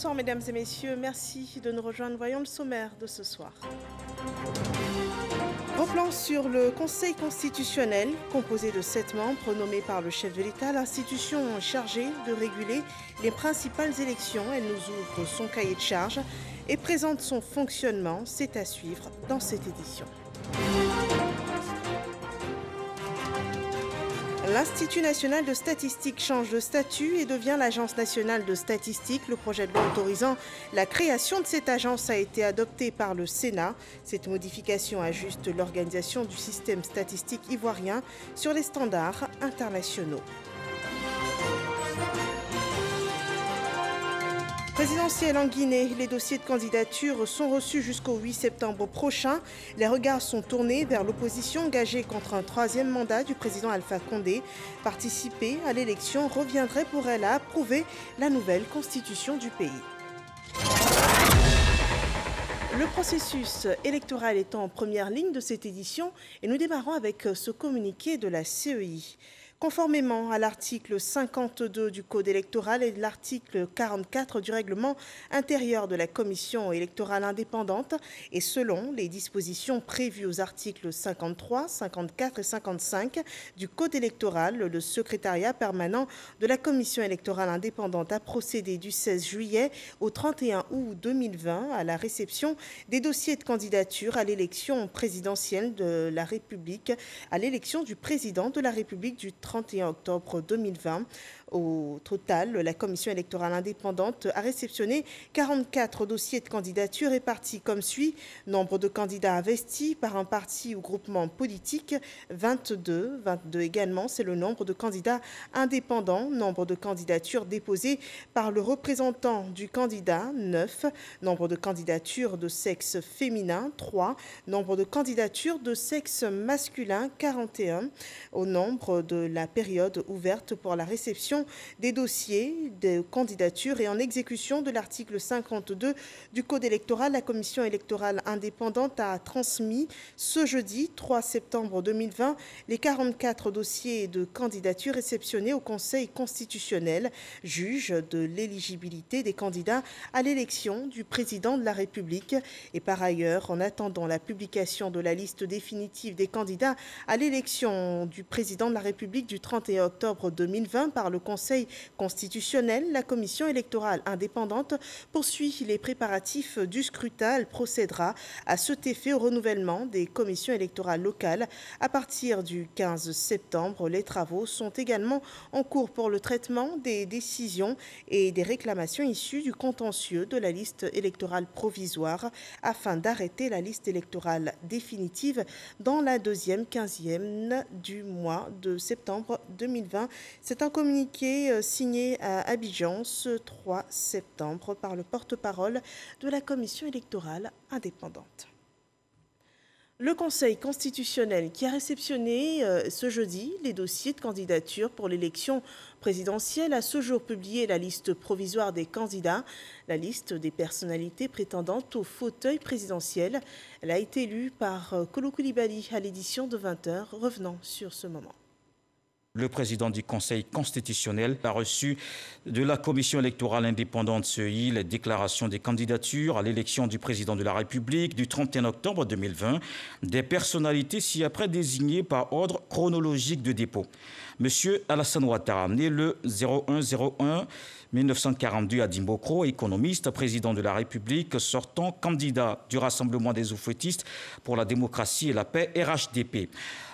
Bonsoir mesdames et messieurs, merci de nous rejoindre. Voyons le sommaire de ce soir. Gros plan sur le Conseil constitutionnel, composé de 7 membres nommés par le chef de l'État, l'institution chargée de réguler les principales élections. Elle nous ouvre son cahier de charges et présente son fonctionnement. C'est à suivre dans cette édition. L'Institut national de statistique change de statut et devient l'Agence nationale de statistique. Le projet de loi autorisant la création de cette agence a été adopté par le Sénat. Cette modification ajuste l'organisation du système statistique ivoirien sur les standards internationaux. Présidentielle en Guinée, les dossiers de candidature sont reçus jusqu'au 8 septembre prochain. Les regards sont tournés vers l'opposition engagée contre un 3e mandat du président Alpha Condé. Participer à l'élection reviendrait pour elle à approuver la nouvelle constitution du pays. Le processus électoral est en première ligne de cette édition et nous démarrons avec ce communiqué de la CEI. Conformément à l'article 52 du Code électoral et l'article 44 du règlement intérieur de la Commission électorale indépendante et selon les dispositions prévues aux articles 53, 54 et 55 du Code électoral, le secrétariat permanent de la Commission électorale indépendante a procédé du 16 juillet au 31 août 2020 à la réception des dossiers de candidature à l'élection présidentielle de la République, à l'élection du président de la République du 31 octobre 2020. Au total, la Commission électorale indépendante a réceptionné 44 dossiers de candidature répartis comme suit. Nombre de candidats investis par un parti ou groupement politique, 22. 22 également, c'est le nombre de candidats indépendants. Nombre de candidatures déposées par le représentant du candidat, 9. Nombre de candidatures de sexe féminin, 3. Nombre de candidatures de sexe masculin, 41. Au nombre de la période ouverte pour la réception des dossiers de candidature et en exécution de l'article 52 du Code électoral, la Commission électorale indépendante a transmis ce jeudi 3 septembre 2020 les 44 dossiers de candidature réceptionnés au Conseil constitutionnel, juge de l'éligibilité des candidats à l'élection du président de la République. Et par ailleurs, en attendant la publication de la liste définitive des candidats à l'élection du président de la République du 31 octobre 2020 par le Conseil constitutionnel, la Commission électorale indépendante poursuit les préparatifs du scrutin. Elle procédera à cet effet au renouvellement des commissions électorales locales à partir du 15 septembre. Les travaux sont également en cours pour le traitement des décisions et des réclamations issues du contentieux de la liste électorale provisoire afin d'arrêter la liste électorale définitive dans la deuxième quinzième du mois de septembre 2020. C'est un communiqué signé à Abidjan ce 3 septembre par le porte-parole de la Commission électorale indépendante. Le Conseil constitutionnel qui a réceptionné ce jeudi les dossiers de candidature pour l'élection présidentielle a ce jour publié la liste provisoire des candidats, la liste des personnalités prétendantes au fauteuil présidentiel. Elle a été lue par Kolo Koulibaly à l'édition de 20h, revenant sur ce moment. Le président du Conseil constitutionnel a reçu de la Commission électorale indépendante CEI les déclarations des candidatures à l'élection du président de la République du 31 octobre 2020 des personnalités ci-après désignées par ordre chronologique de dépôt. Monsieur Alassane Ouattara, né le 01-01 1942 à Dimbokro, économiste, président de la République, sortant candidat du Rassemblement des oufouettistes pour la démocratie et la paix, RHDP.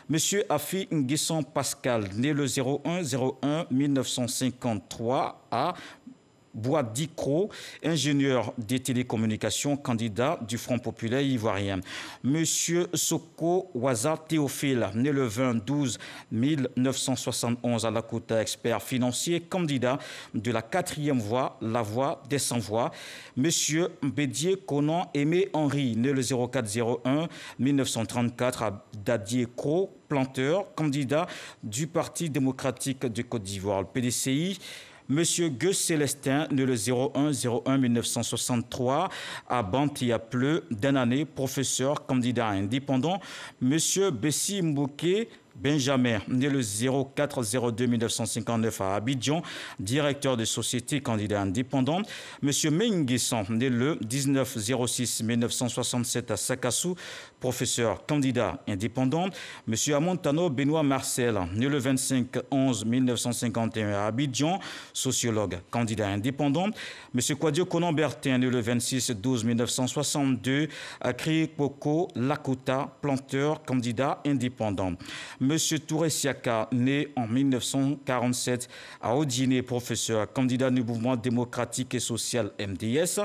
Monsieur Afi Nguessan Pascal, né le 01-01 1953 à Bois-Dicro, ingénieur des télécommunications, candidat du Front populaire ivoirien. Monsieur Soko Waza Théophile, né le 20-12 1971 à Lakota, expert financier, candidat de la 4e voie, la voie des sans-voix. Monsieur Bédier Conan Aimé Henri, né le 04-01 1934 à Dadier-Cro, planteur, candidat du Parti démocratique de Côte d'Ivoire, le PDCI. Monsieur Gus Célestin, né le 01-01 1963 à Bantiapleu, d'une année, professeur, candidat indépendant. Monsieur Bessi Mbouké Benjamin, né le 04-02-1959 à Abidjan, directeur de société, candidat indépendant. Monsieur Menguessan, né le 19-06-1967 à Sakassou, professeur, candidat indépendant. Monsieur Amontano Benoît Marcel, né le 25-11-1951 à Abidjan, sociologue, candidat indépendant. Monsieur Kwadio Konan Bertin, né le 26-12-1962 à Kriepoko, Lakota, planteur, candidat indépendant. Monsieur Touré Siaka, né en 1947 à Odiné, professeur, candidat du mouvement démocratique et social MDS.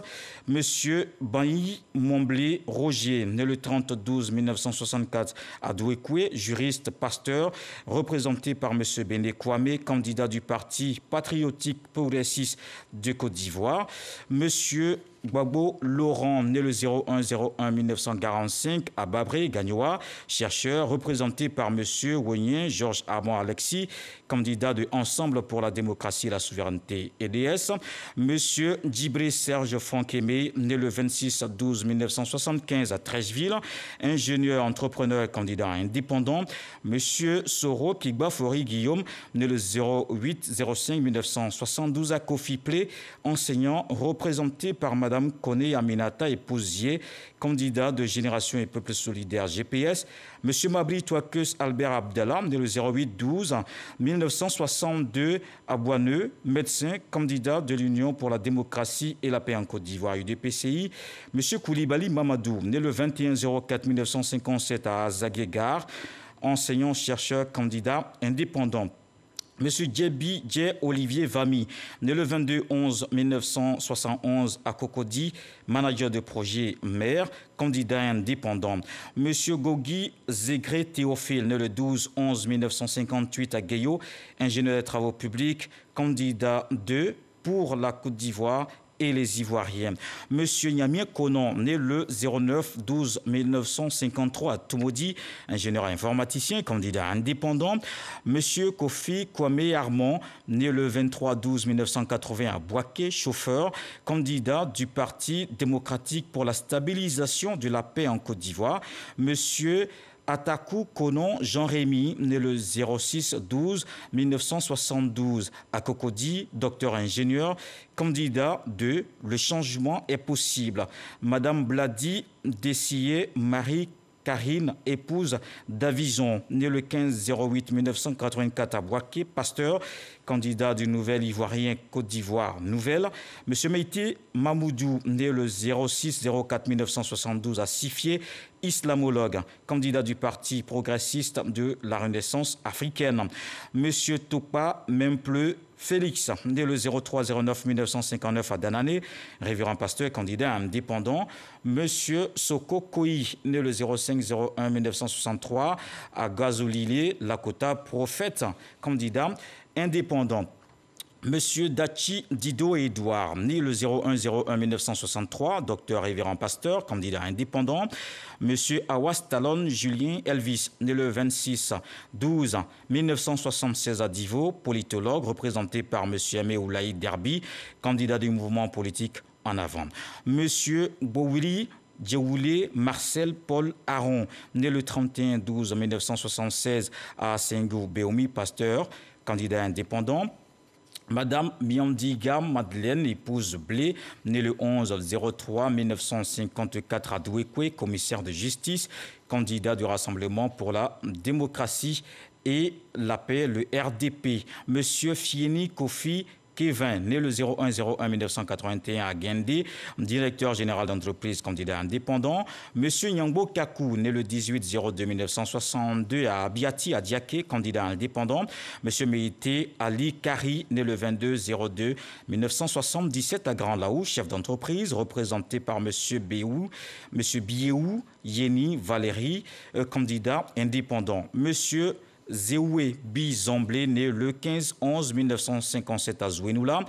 Monsieur Bailly Momblé Roger, né le 30-12-1964 à Douékoué, juriste, pasteur, représenté par monsieur Béné Kwame, candidat du Parti patriotique progressiste de Côte d'Ivoire. Monsieur Gbagbo Laurent, né le 01-01-1945 à Babré, Gagnoa, chercheur, représenté par M. Wenyen Georges Armand Alexis, candidat de Ensemble pour la démocratie et la souveraineté EDS. M. Djibré Serge Frankémé, né le 26-12-1975 à Trècheville, ingénieur, entrepreneur, candidat indépendant. M. Soro Kigba Fori Guillaume, né le 08-05-1972 à Kofi Plé, enseignant, représenté par Mme Kone Aminata Épousier, candidat de Génération et Peuple Solidaire GPS. M. Mabri Touakeus Albert Abdallah, né le 08-12-1962 à Boineux, médecin, candidat de l'Union pour la démocratie et la paix en Côte d'Ivoire, UDPCI. M. Koulibaly Mamadou, né le 21-04-1957 à Azagué-Gare, enseignant, chercheur, candidat indépendant. Monsieur Djebi Olivier Vami, né le 22-11-1971 à Cocody, manager de projet maire, candidat indépendant. Monsieur Gogui Zégré Théophile, né le 12-11-1958 à Gayo, ingénieur des travaux publics, candidat pour la Côte d'Ivoire et les Ivoiriens. Monsieur Niamien Konon, né le 09-12-1953 à Toumoudi, ingénieur informaticien, candidat indépendant. Monsieur Kofi Kwame Armand, né le 23-12-1980 à Boaké, chauffeur, candidat du Parti démocratique pour la stabilisation de la paix en Côte d'Ivoire. Monsieur Atakou Konon Jean-Rémy, né le 06-12-1972 à Cocody, docteur ingénieur, candidat de Le changement est possible. Madame Bladi Dessillé Marie Karine, épouse d'Avison, née le 15-08-1984 à Boaké, pasteur, candidat du Nouvel Ivoirien Côte d'Ivoire Nouvelle. Monsieur Meïté Mamoudou, né le 06-04-1972 à Sifié, islamologue, candidat du Parti progressiste de la Renaissance africaine. Monsieur Topa Mempleu Félix, né le 03-09-1959 à Danané, révérend pasteur, candidat indépendant. Monsieur Soko Koi, né le 05-01-1963 à Gazolilé, Lakota, prophète, candidat indépendant. Monsieur Dachi Dido Edouard, né le 01-01-1963, docteur révérend pasteur, candidat indépendant. Monsieur Awas Talon Julien Elvis, né le 26-12-1976 à Divo, politologue, représenté par monsieur Aimé Oulaï Derby, candidat du mouvement politique En Avant. Monsieur Bouili Djeoulé Marcel Paul Aron, né le 31-12-1976 à Senghou Béomi, pasteur, candidat indépendant. Madame Miandiga Madeleine, épouse Blé, née le 11-03-1954 à Douékoué, commissaire de justice, candidat du Rassemblement pour la démocratie et la paix, le RDP. Monsieur Fieni Kofi Kevin, né le 01-01-1981 à Guendé, directeur général d'entreprise, candidat indépendant. Monsieur Nyangbo Kakou, né le 18-02-1962 à Abiati, à Diaké, candidat indépendant. Monsieur Meïté Ali Kari, né le 22-02-1977 à Grand Laou, chef d'entreprise, représenté par monsieur Béou, monsieur Biéou Yeni Valérie, candidat indépendant. Monsieur Zéoué Bizomblé, né le 15-11-1957 à Zouenoula,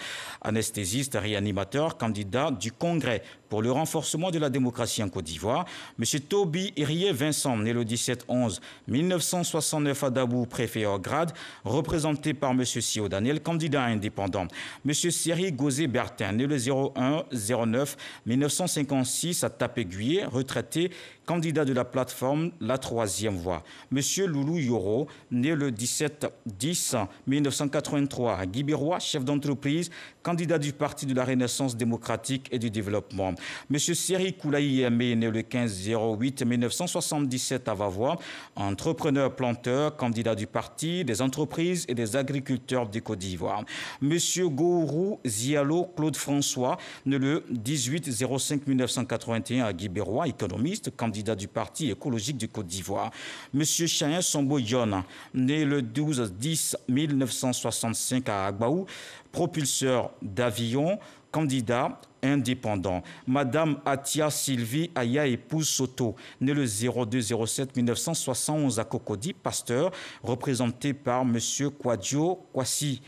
anesthésiste, réanimateur, candidat du Congrès pour le renforcement de la démocratie en Côte d'Ivoire. M. Toby Irié Vincent, né le 17-11-1969 à Dabou, préfet hors grade, représenté par M. Sio Daniel, candidat indépendant. M. Seri Gozé Bertin, né le 01-09-1956 à Tapéguier, retraité, candidat de la plateforme La Troisième Voie. M. Loulou Yoro, né le 17-10-1983. Guy Birois, chef d'entreprise, candidat du Parti de la Renaissance démocratique et du développement. Monsieur Seri Koulaï Aimé, né le 15-08-1977 à Vavois, entrepreneur planteur, candidat du Parti des entreprises et des agriculteurs de Côte d'Ivoire. Monsieur Gourou Zialo Claude François, né le 18-05-1981 à Guy Birois, économiste, candidat du Parti écologique du Côte d'Ivoire. Monsieur Chayen Sombo Yon, né le 12-10-1965 à Agbaou, propulseur d'avion, candidat indépendant. Madame Atia Sylvie Aya épouse Soto, née le 02-07-1971 à Cocody, pasteur, représenté par Monsieur Kwadjo Kwasi,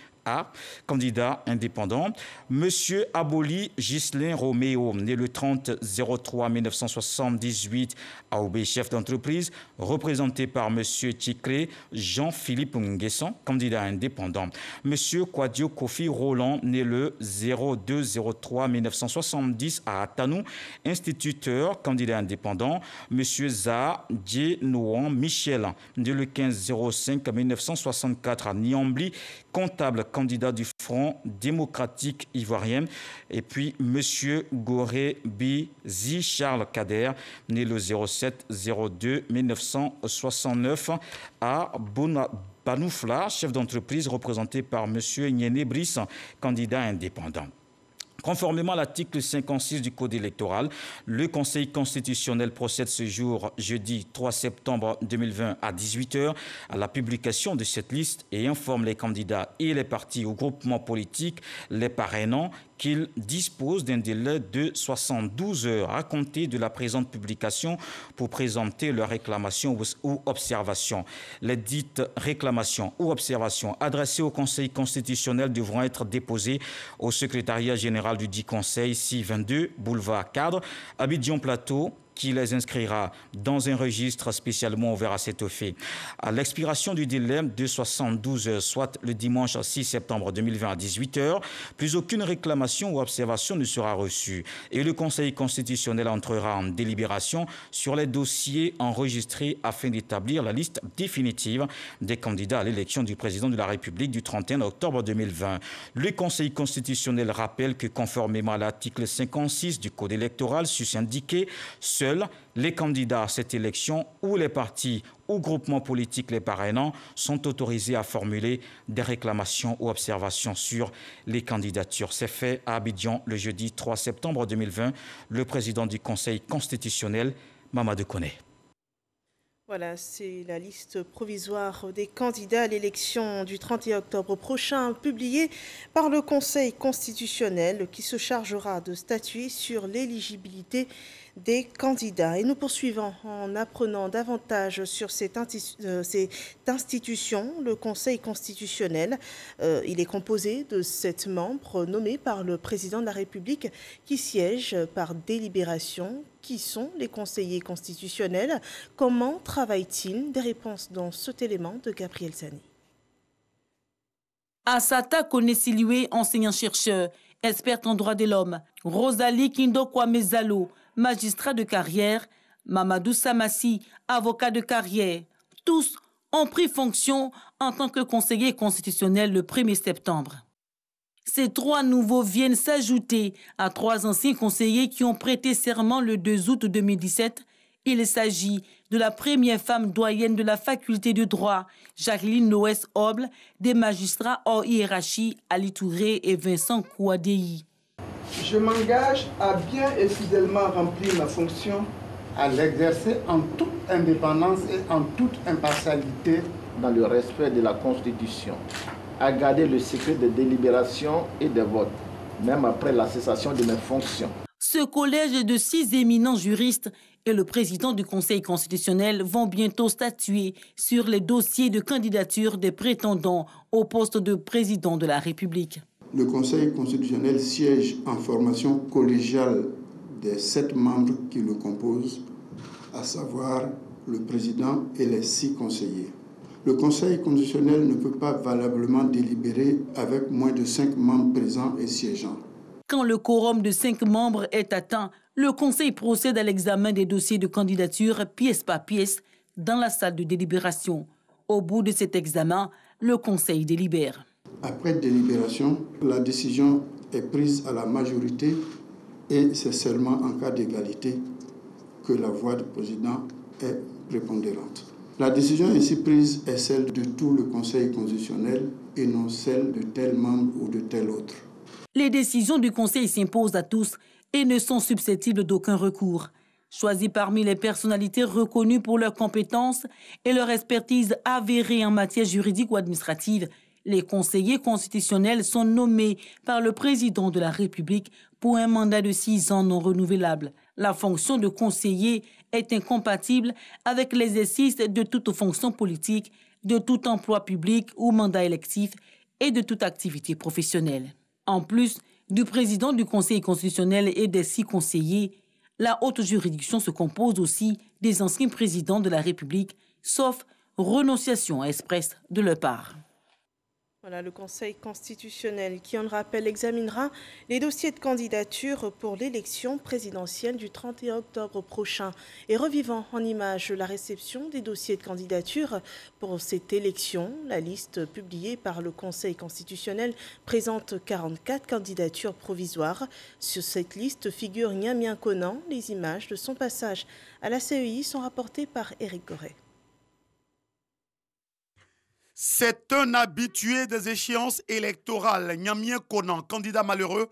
candidat indépendant. Monsieur Aboli Ghislain Roméo, né le 30-03-1978 à Obé, chef d'entreprise, représenté par Monsieur Tchikré Jean-Philippe Nguesson, candidat indépendant. Monsieur Kwadio Kofi Roland, né le 02-03-1970 à Atanou, instituteur, candidat indépendant. Monsieur Zaha Djenouan Michel, né le 15-05-1964 à Niambli, comptable, candidat du Front démocratique ivoirien. Et puis, M. Goré Bizi Charles Kader, né le 07-02-1969 à Banoufla, chef d'entreprise, représenté par M. Nyene Brice, candidat indépendant. Conformément à l'article 56 du Code électoral, le Conseil constitutionnel procède ce jour, jeudi 3 septembre 2020 à 18h, à la publication de cette liste et informe les candidats et les partis ou groupements politiques, les parrainants, qu'ils disposent d'un délai de 72 heures à compter de la présente publication pour présenter leurs réclamations ou observations. Les dites réclamations ou observations adressées au Conseil constitutionnel devront être déposées au secrétariat général du dit Conseil, 622 boulevard Cadre, Abidjan Plateau, qui les inscrira dans un registre spécialement ouvert à cet effet. À l'expiration du délai de 72 heures, soit le dimanche 6 septembre 2020 à 18h, plus aucune réclamation ou observation ne sera reçue et le Conseil constitutionnel entrera en délibération sur les dossiers enregistrés afin d'établir la liste définitive des candidats à l'élection du président de la République du 31 octobre 2020. Le Conseil constitutionnel rappelle que conformément à l'article 56 du Code électoral sus-indiqué, seuls les candidats à cette élection ou les partis ou groupements politiques les parrainants sont autorisés à formuler des réclamations ou observations sur les candidatures. C'est fait à Abidjan le jeudi 3 septembre 2020. Le président du Conseil constitutionnel, Mamadou Koné. Voilà, c'est la liste provisoire des candidats à l'élection du 31 octobre prochain, publiée par le Conseil constitutionnel qui se chargera de statuer sur l'éligibilité des candidats. Et nous poursuivons en apprenant davantage sur cette institution, le Conseil constitutionnel. Il est composé de 7 membres nommés par le président de la République qui siègent par délibération. Qui sont les conseillers constitutionnels? Comment travaillent-ils? Des réponses dans cet élément de Gabriel Sani. Assata Konesiliwe, enseignant-chercheur, experte en droit de l'homme. Rosalie Kindokwamezalo, magistrat de carrière. Mamadou Samassi, avocat de carrière. Tous ont pris fonction en tant que conseillers constitutionnels le 1er septembre. Ces 3 nouveaux viennent s'ajouter à 3 anciens conseillers qui ont prêté serment le 2 août 2017. Il s'agit de la première femme doyenne de la faculté de droit, Jacqueline Noès Oble, des magistrats hors hiérarchie, Ali Touré et Vincent Kouadei. Je m'engage à bien et fidèlement remplir ma fonction, à l'exercer en toute indépendance et en toute impartialité, dans le respect de la Constitution, à garder le secret des délibérations et des votes, même après la cessation de mes fonctions. Ce collège de 6 éminents juristes et le président du Conseil constitutionnel vont bientôt statuer sur les dossiers de candidature des prétendants au poste de président de la République. Le Conseil constitutionnel siège en formation collégiale des 7 membres qui le composent, à savoir le président et les 6 conseillers. Le Conseil constitutionnel ne peut pas valablement délibérer avec moins de 5 membres présents et siégeants. Quand le quorum de 5 membres est atteint, le Conseil procède à l'examen des dossiers de candidature pièce par pièce dans la salle de délibération. Au bout de cet examen, le Conseil délibère. Après délibération, la décision est prise à la majorité et c'est seulement en cas d'égalité que la voix du président est prépondérante. La décision ainsi prise est celle de tout le Conseil constitutionnel et non celle de tel membre ou de tel autre. Les décisions du Conseil s'imposent à tous et ne sont susceptibles d'aucun recours. Choisis parmi les personnalités reconnues pour leurs compétences et leur expertise avérée en matière juridique ou administrative, les conseillers constitutionnels sont nommés par le président de la République pour un mandat de 6 ans non renouvelable. La fonction de conseiller est incompatible avec l'exercice de toute fonction politique, de tout emploi public ou mandat électif et de toute activité professionnelle. En plus du président du Conseil constitutionnel et des 6 conseillers, la haute juridiction se compose aussi des anciens présidents de la République, sauf renonciation expresse de leur part. Voilà, le Conseil constitutionnel qui, on le rappelle, examinera les dossiers de candidature pour l'élection présidentielle du 31 octobre prochain. Et revivant en images la réception des dossiers de candidature pour cette élection, la liste publiée par le Conseil constitutionnel présente 44 candidatures provisoires. Sur cette liste figure Niamien Konan. Les images de son passage à la CEI sont rapportées par Éric Goré. C'est un habitué des échéances électorales. Niamien Konan, candidat malheureux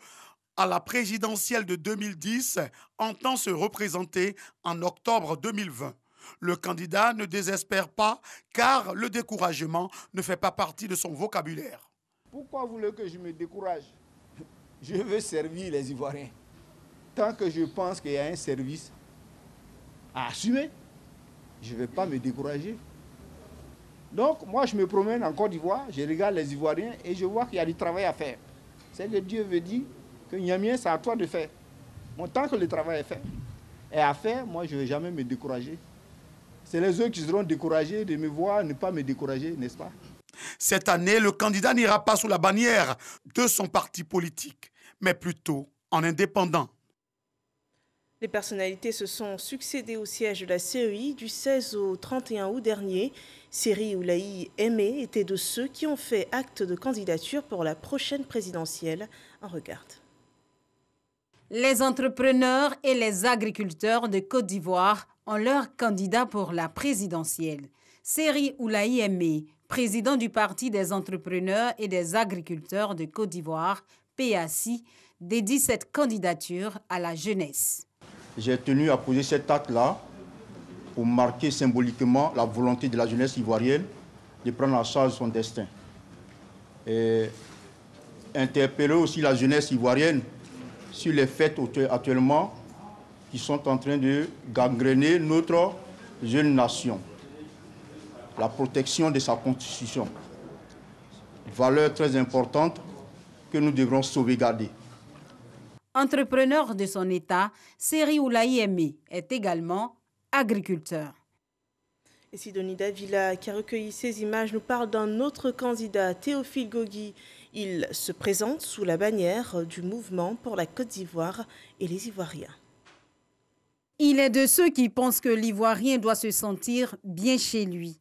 à la présidentielle de 2010, entend se représenter en octobre 2020. Le candidat ne désespère pas car le découragement ne fait pas partie de son vocabulaire. Pourquoi voulez-vous que je me décourage? Je veux servir les Ivoiriens. Tant que je pense qu'il y a un service à assumer, je ne vais pas me décourager. Donc, moi, je me promène en Côte d'Ivoire, je regarde les Ivoiriens et je vois qu'il y a du travail à faire. C'est que Dieu veut dire que Niamien, c'est à toi de faire. Bon, tant que le travail est fait et à faire, moi, je ne vais jamais me décourager. C'est les autres qui seront découragés de me voir ne pas me décourager, n'est-ce pas? Cette année, le candidat n'ira pas sous la bannière de son parti politique, mais plutôt en indépendant. Les personnalités se sont succédées au siège de la CEI du 16 au 31 août dernier. Seri Oulahi Aimé était de ceux qui ont fait acte de candidature pour la prochaine présidentielle. On regarde. Les entrepreneurs et les agriculteurs de Côte d'Ivoire ont leur candidat pour la présidentielle. Seri Oulahi Aimé, président du Parti des entrepreneurs et des agriculteurs de Côte d'Ivoire, PACI, dédie cette candidature à la jeunesse. J'ai tenu à poser cet acte-là pour marquer symboliquement la volonté de la jeunesse ivoirienne de prendre en charge son destin. Et interpeller aussi la jeunesse ivoirienne sur les faits actuellement qui sont en train de gangréner notre jeune nation. La protection de sa constitution. Valeur très importante que nous devrons sauvegarder. Entrepreneur de son État, Seri Oulahi Aimé est également agriculteur. Et Sidonie Davila, qui a recueilli ces images, nous parle d'un autre candidat, Théophile Gogui. Il se présente sous la bannière du mouvement pour la Côte d'Ivoire et les Ivoiriens. Il est de ceux qui pensent que l'Ivoirien doit se sentir bien chez lui.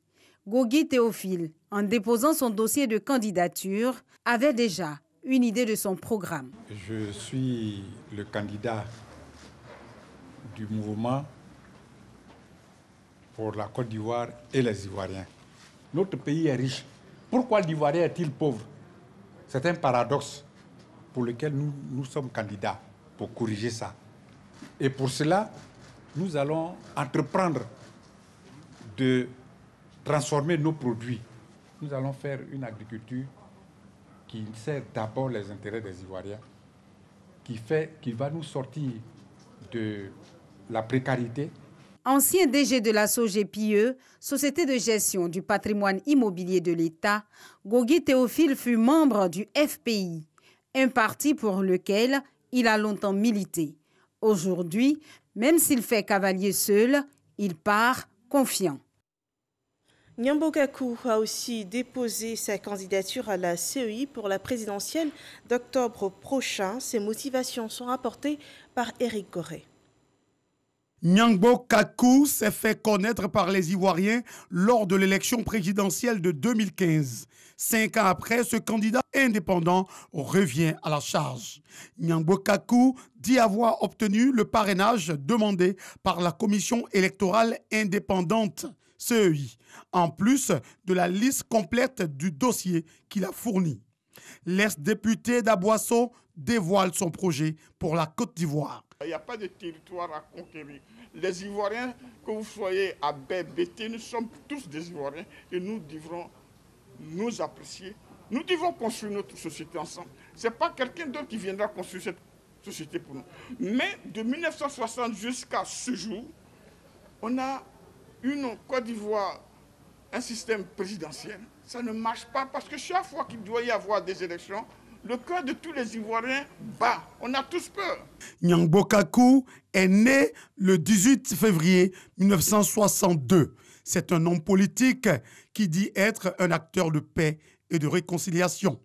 Gogui Théophile, en déposant son dossier de candidature, avait déjà une idée de son programme. Je suis le candidat du mouvement pour la Côte d'Ivoire et les Ivoiriens. Notre pays est riche. Pourquoi l'Ivoirien est-il pauvre? C'est un paradoxe pour lequel nous sommes candidats pour corriger ça. Et pour cela, nous allons entreprendre de transformer nos produits. Nous allons faire une agriculture qui sert d'abord les intérêts des Ivoiriens, qui va nous sortir de la précarité. Ancien DG de la SOGEPIE, Société de gestion du patrimoine immobilier de l'État, Gogui Théophile fut membre du FPI, un parti pour lequel il a longtemps milité. Aujourd'hui, même s'il fait cavalier seul, il part confiant. Niambo Gakou a aussi déposé sa candidature à la CEI pour la présidentielle d'octobre prochain. Ses motivations sont rapportées par Éric Goré. Nyangbo Kakou s'est fait connaître par les Ivoiriens lors de l'élection présidentielle de 2015. 5 ans après, ce candidat indépendant revient à la charge. Nyangbo Kakou dit avoir obtenu le parrainage demandé par la Commission électorale indépendante, CEI, en plus de la liste complète du dossier qu'il a fourni. L'ex-député d'Aboisseau dévoile son projet pour la Côte d'Ivoire. Il n'y a pas de territoire à conquérir. Les Ivoiriens, que vous soyez à Bété, nous sommes tous des Ivoiriens et nous devrons nous apprécier. Nous devons construire notre société ensemble. Ce n'est pas quelqu'un d'autre qui viendra construire cette société pour nous. Mais de 1960 jusqu'à ce jour, on a une Côte d'Ivoire, un système présidentiel. Ça ne marche pas parce que chaque fois qu'il doit y avoir des élections, le cœur de tous les Ivoiriens bat. On a tous peur. Nyangbo Kakou est né le 18 février 1962. C'est un homme politique qui dit être un acteur de paix et de réconciliation.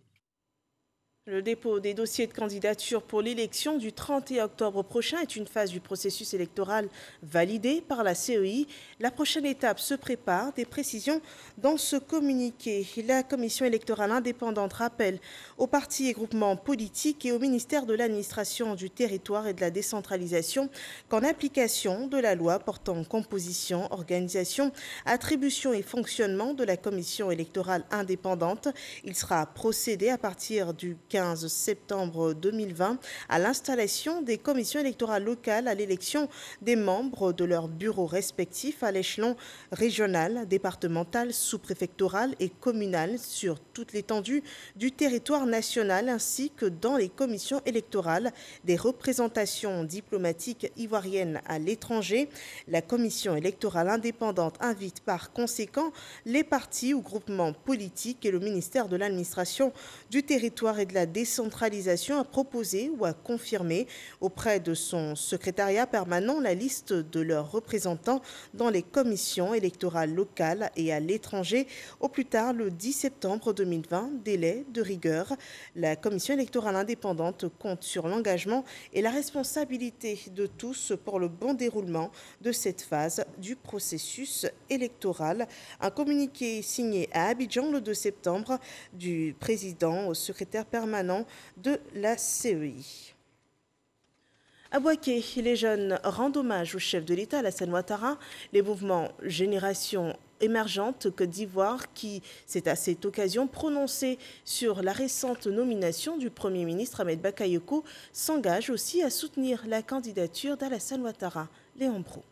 Le dépôt des dossiers de candidature pour l'élection du 31 octobre prochain est une phase du processus électoral validée par la CEI. La prochaine étape se prépare. Des précisions dans ce communiqué. La Commission électorale indépendante rappelle aux partis et groupements politiques et au ministère de l'administration du territoire et de la décentralisation qu'en application de la loi portant composition, organisation, attribution et fonctionnement de la Commission électorale indépendante, il sera procédé à partir du 15 septembre 2020 à l'installation des commissions électorales locales à l'élection des membres de leurs bureaux respectifs à l'échelon régional, départemental, sous-préfectoral et communal sur toute l'étendue du territoire national ainsi que dans les commissions électorales des représentations diplomatiques ivoiriennes à l'étranger. La commission électorale indépendante invite par conséquent les partis ou groupements politiques et le ministère de l'administration du territoire et de la décentralisation à proposer ou à confirmer auprès de son secrétariat permanent la liste de leurs représentants dans les commissions électorales locales et à l'étranger au plus tard le 10 septembre 2020, délai de rigueur. La commission électorale indépendante compte sur l'engagement et la responsabilité de tous pour le bon déroulement de cette phase du processus électoral. Un communiqué signé à Abidjan le 2 septembre du président au secrétaire permanent de la CEI. À Bouaké, les jeunes rendent hommage au chef de l'État, Alassane Ouattara. Les mouvements Génération émergente Côte d'Ivoire qui s'est à cette occasion prononcé sur la récente nomination du Premier ministre Ahmed Bakayoko s'engagent aussi à soutenir la candidature d'Alassane Ouattara. Léon Brou.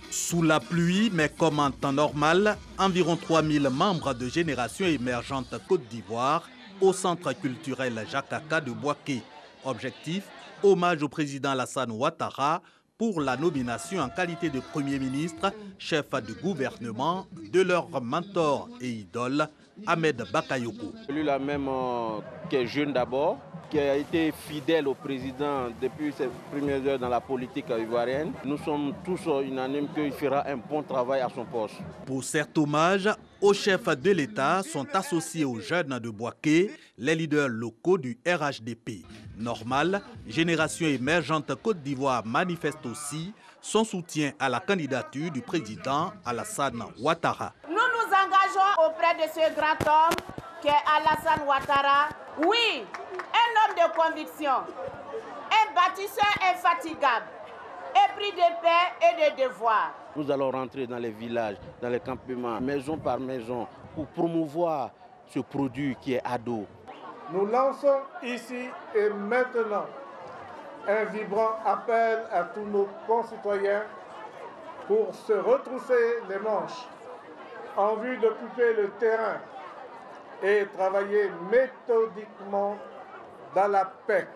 Sous la pluie, mais comme en temps normal, environ 3000 membres de Génération émergente Côte d'Ivoire au centre culturel Jacques Aka de Bouaké. Objectif, hommage au président Alassane Ouattara pour la nomination en qualité de Premier ministre, chef de gouvernement de leur mentor et idole, Ahmed Bakayoko. Lui-là même qui est jeune d'abord, qui a été fidèle au président depuis ses premières heures dans la politique ivoirienne. Nous sommes tous unanimes qu'il fera un bon travail à son poste. Pour cet hommage, au chef de l'État sont associés aux jeunes de Bouaké, les leaders locaux du RHDP. Normal, Génération émergente Côte d'Ivoire manifeste aussi son soutien à la candidature du président Alassane Ouattara. Nous nous engageons auprès de ce grand homme qui est Alassane Ouattara. Oui, un homme de conviction, un bâtisseur infatigable, épris de paix et de devoir. Nous allons rentrer dans les villages, dans les campements, maison par maison, pour promouvoir ce produit qui est ado. Nous lançons ici et maintenant un vibrant appel à tous nos concitoyens pour se retrousser les manches en vue d'occuper le terrain et travailler méthodiquement dans la paix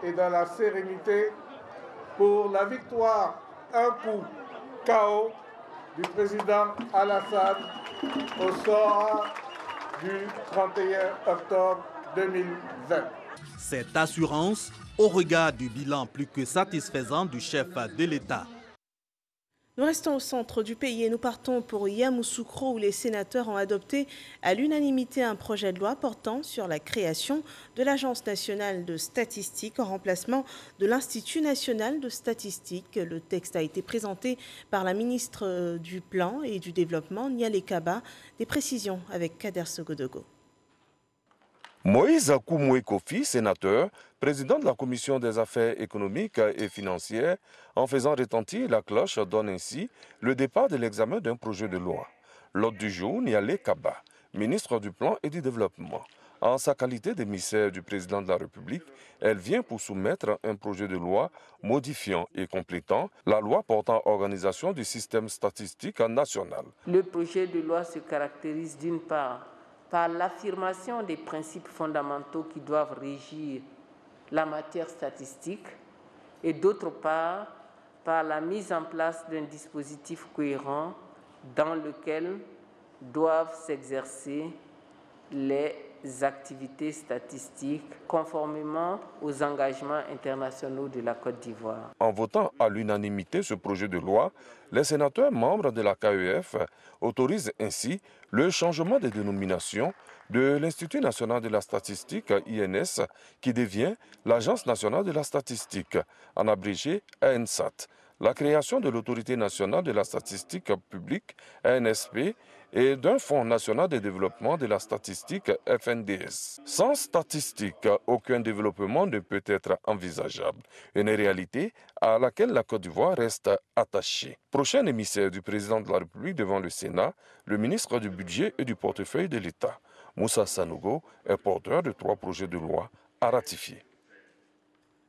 et dans la sérénité pour la victoire, un coup KO du président Alassane au sort du 31 octobre 2020. Cette assurance au regard du bilan plus que satisfaisant du chef de l'État. Nous restons au centre du pays et nous partons pour Yamoussoukro où les sénateurs ont adopté à l'unanimité un projet de loi portant sur la création de l'Agence nationale de statistique en remplacement de l'Institut national de statistique. Le texte a été présenté par la ministre du Plan et du Développement, Niale Kaba. Des précisions avec Kader Sogodogo. Moïse Akoumoué Kofi, sénateur, président de la Commission des affaires économiques et financières, en faisant retentir la cloche, donne ainsi le départ de l'examen d'un projet de loi. L'ordre du jour, Niale Kaba, ministre du Plan et du Développement. En sa qualité d'émissaire du président de la République, elle vient pour soumettre un projet de loi modifiant et complétant la loi portant organisation du système statistique national. Le projet de loi se caractérise d'une part par l'affirmation des principes fondamentaux qui doivent régir la matière statistique et d'autre part par la mise en place d'un dispositif cohérent dans lequel doivent s'exercer les activités statistiques conformément aux engagements internationaux de la Côte d'Ivoire. En votant à l'unanimité ce projet de loi, les sénateurs membres de la KEF autorisent ainsi le changement de dénomination de l'Institut national de la statistique, INS, qui devient l'Agence nationale de la statistique, en abrégé ANSAT, la création de l'Autorité nationale de la statistique publique, ANSP, et d'un Fonds national de développement de la statistique, FNDS. Sans statistique, aucun développement ne peut être envisageable. Une réalité à laquelle la Côte d'Ivoire reste attachée. Prochain émissaire du président de la République devant le Sénat, le ministre du Budget et du Portefeuille de l'État, Moussa Sanogo, est porteur de 3 projets de loi à ratifier.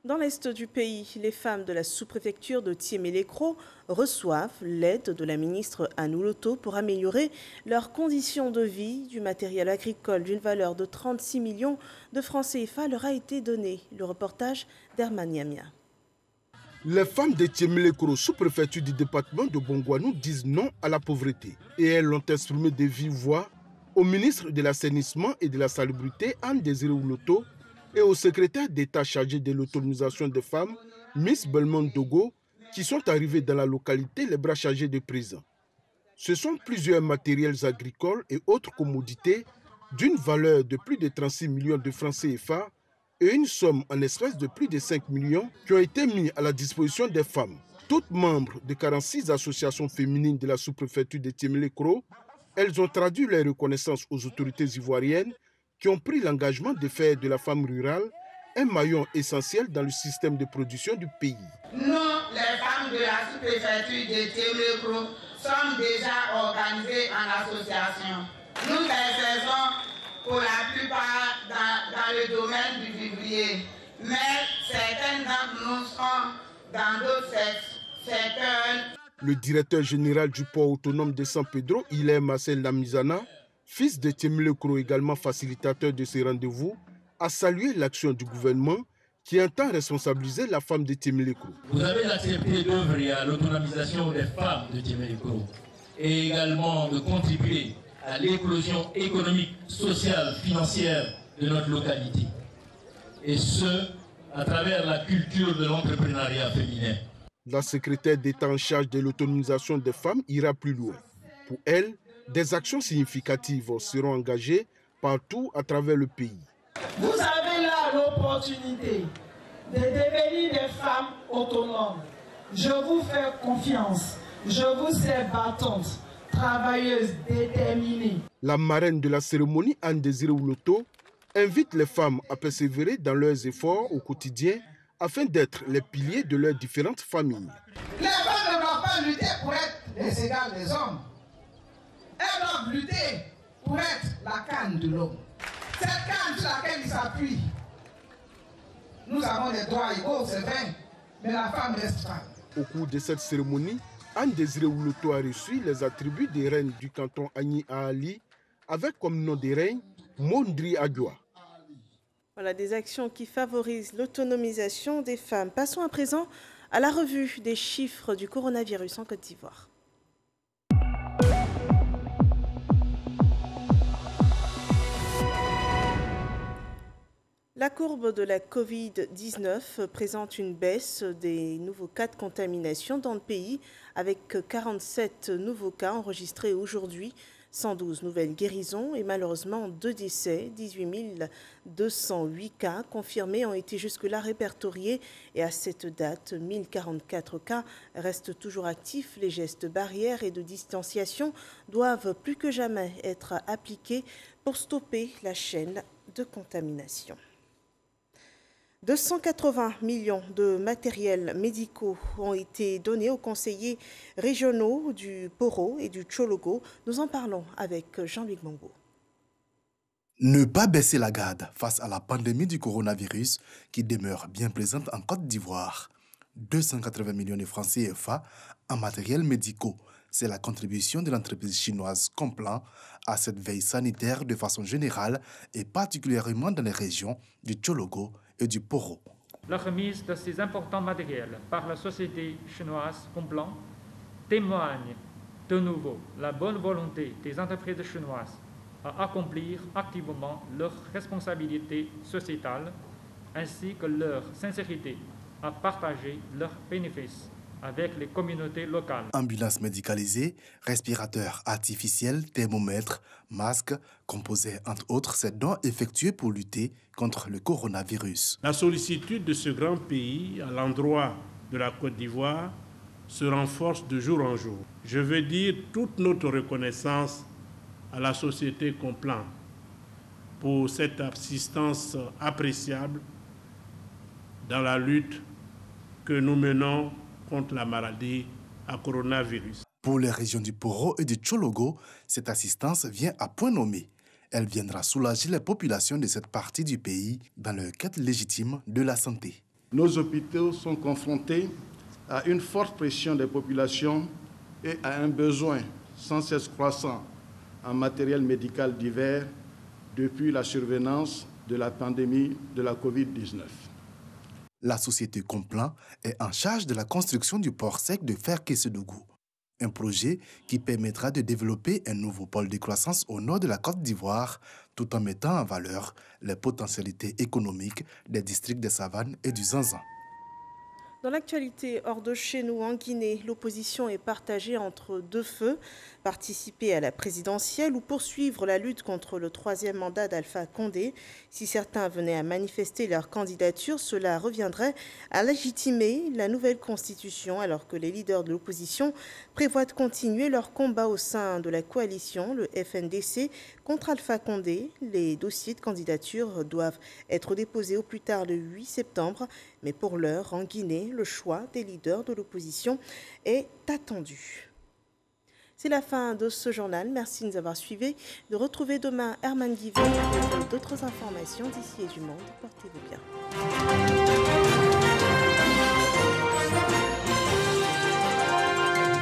Dans l'est du pays, les femmes de la sous-préfecture de Tiémé-Lécro reçoivent l'aide de la ministre Annou Loto pour améliorer leurs conditions de vie. Du matériel agricole d'une valeur de 36 millions de francs CFA leur a été donné. Le reportage d'Herman Yamia. Les femmes de Tiémé-Lécro, sous-préfecture du département de Bongouanou, disent non à la pauvreté. Et elles l'ont exprimé de vive voix au ministre de l'Assainissement et de la Salubrité, Anne Désiré Ouloto, et au secrétaire d'État chargé de l'autonomisation des femmes, Miss Belmont Dogo, qui sont arrivés dans la localité les bras chargés de présents. Ce sont plusieurs matériels agricoles et autres commodités d'une valeur de plus de 36 millions de francs CFA et une somme en espèces de plus de 5 millions qui ont été mis à la disposition des femmes. Toutes membres de 46 associations féminines de la sous-préfecture de Tiémé-Lécro, elles ont traduit leur reconnaissance aux autorités ivoiriennes qui ont pris l'engagement de faire de la femme rurale un maillon essentiel dans le système de production du pays. Nous, les femmes de la sous-préfecture de Tiémé-Lécro, sommes déjà organisées en association. Nous exerçons pour la plupart dans le domaine du vivrier, mais certaines d'entre nous sont dans d'autres secteurs. Le directeur général du port autonome de San Pedro, Hilaire Marcel Lamizana, fils de Tiémé-Lécro, également facilitateur de ces rendez-vous, a salué l'action du gouvernement qui entend responsabiliser la femme de Tiémé-Lécro. Vous avez accepté d'œuvrer à l'autonomisation des femmes de Tiémé-Lécro et également de contribuer à l'éclosion économique, sociale, financière de notre localité. Et ce, à travers la culture de l'entrepreneuriat féminin. La secrétaire d'État en charge de l'autonomisation des femmes ira plus loin. Pour elle, des actions significatives seront engagées partout à travers le pays. Vous avez là l'opportunité de devenir des femmes autonomes. Je vous fais confiance. Je vous sais battantes, travailleuses, déterminées. La marraine de la cérémonie, Anne Désiré Ouloto, invite les femmes à persévérer dans leurs efforts au quotidien afin d'être les piliers de leurs différentes familles. Les femmes ne doivent pas lutter pour être les égales des hommes. Elles doivent lutter pour être la canne de l'homme. Cette canne sur laquelle ils s'appuient. Nous avons des droits égaux, c'est vrai, mais la femme reste femme. Au cours de cette cérémonie, Anne Désiré Ouloto a reçu les attributs des reines du canton Agni Ali, avec comme nom des reines Mondri Adjoa. Voilà des actions qui favorisent l'autonomisation des femmes. Passons à présent à la revue des chiffres du coronavirus en Côte d'Ivoire. La courbe de la Covid-19 présente une baisse des nouveaux cas de contamination dans le pays, avec 47 nouveaux cas enregistrés aujourd'hui, 112 nouvelles guérisons et malheureusement 2 décès. 18 208 cas confirmés ont été jusque-là répertoriés et à cette date, 1044 cas restent toujours actifs. Les gestes barrières et de distanciation doivent plus que jamais être appliqués pour stopper la chaîne de contamination. 280 millions de matériels médicaux ont été donnés aux conseillers régionaux du Poro et du Tchologo. Nous en parlons avec Jean-Luc Mongo. Ne pas baisser la garde face à la pandémie du coronavirus qui demeure bien présente en Côte d'Ivoire. 280 millions de francs CFA en matériels médicaux. C'est la contribution de l'entreprise chinoise Complan à cette veille sanitaire de façon générale et particulièrement dans les régions du Tchologo et du Poro. La remise de ces importants matériels par la société chinoise Complan témoigne de nouveau la bonne volonté des entreprises chinoises à accomplir activement leurs responsabilités sociétales ainsi que leur sincérité à partager leurs bénéfices avec les communautés locales. Ambulance médicalisée, respirateurs artificiels, thermomètres, masques, composés entre autres ces dons effectués pour lutter contre le coronavirus. La sollicitude de ce grand pays à l'endroit de la Côte d'Ivoire se renforce de jour en jour. Je veux dire toute notre reconnaissance à la société Complan pour cette assistance appréciable dans la lutte que nous menons contre la maladie à coronavirus. Pour les régions du Poro et du Tchologo, cette assistance vient à point nommé. Elle viendra soulager les populations de cette partie du pays dans leur quête légitime de la santé. Nos hôpitaux sont confrontés à une forte pression des populations et à un besoin sans cesse croissant en matériel médical divers depuis la survenance de la pandémie de la Covid-19. La société Complan est en charge de la construction du port sec de Ferké-Sédougou. Un projet qui permettra de développer un nouveau pôle de croissance au nord de la Côte d'Ivoire, tout en mettant en valeur les potentialités économiques des districts des Savanes et du Zanzan. Dans l'actualité, hors de chez nous, en Guinée, l'opposition est partagée entre deux feux. Participer à la présidentielle ou poursuivre la lutte contre le troisième mandat d'Alpha Condé. Si certains venaient à manifester leur candidature, cela reviendrait à légitimer la nouvelle constitution, alors que les leaders de l'opposition prévoient de continuer leur combat au sein de la coalition, le FNDC, contre Alpha Condé. Les dossiers de candidature doivent être déposés au plus tard le 8 septembre. Mais pour l'heure, en Guinée, le choix des leaders de l'opposition est attendu. C'est la fin de ce journal. Merci de nous avoir suivis. De retrouver demain Herman Guivet avec d'autres informations d'ici et du monde. Portez-vous bien.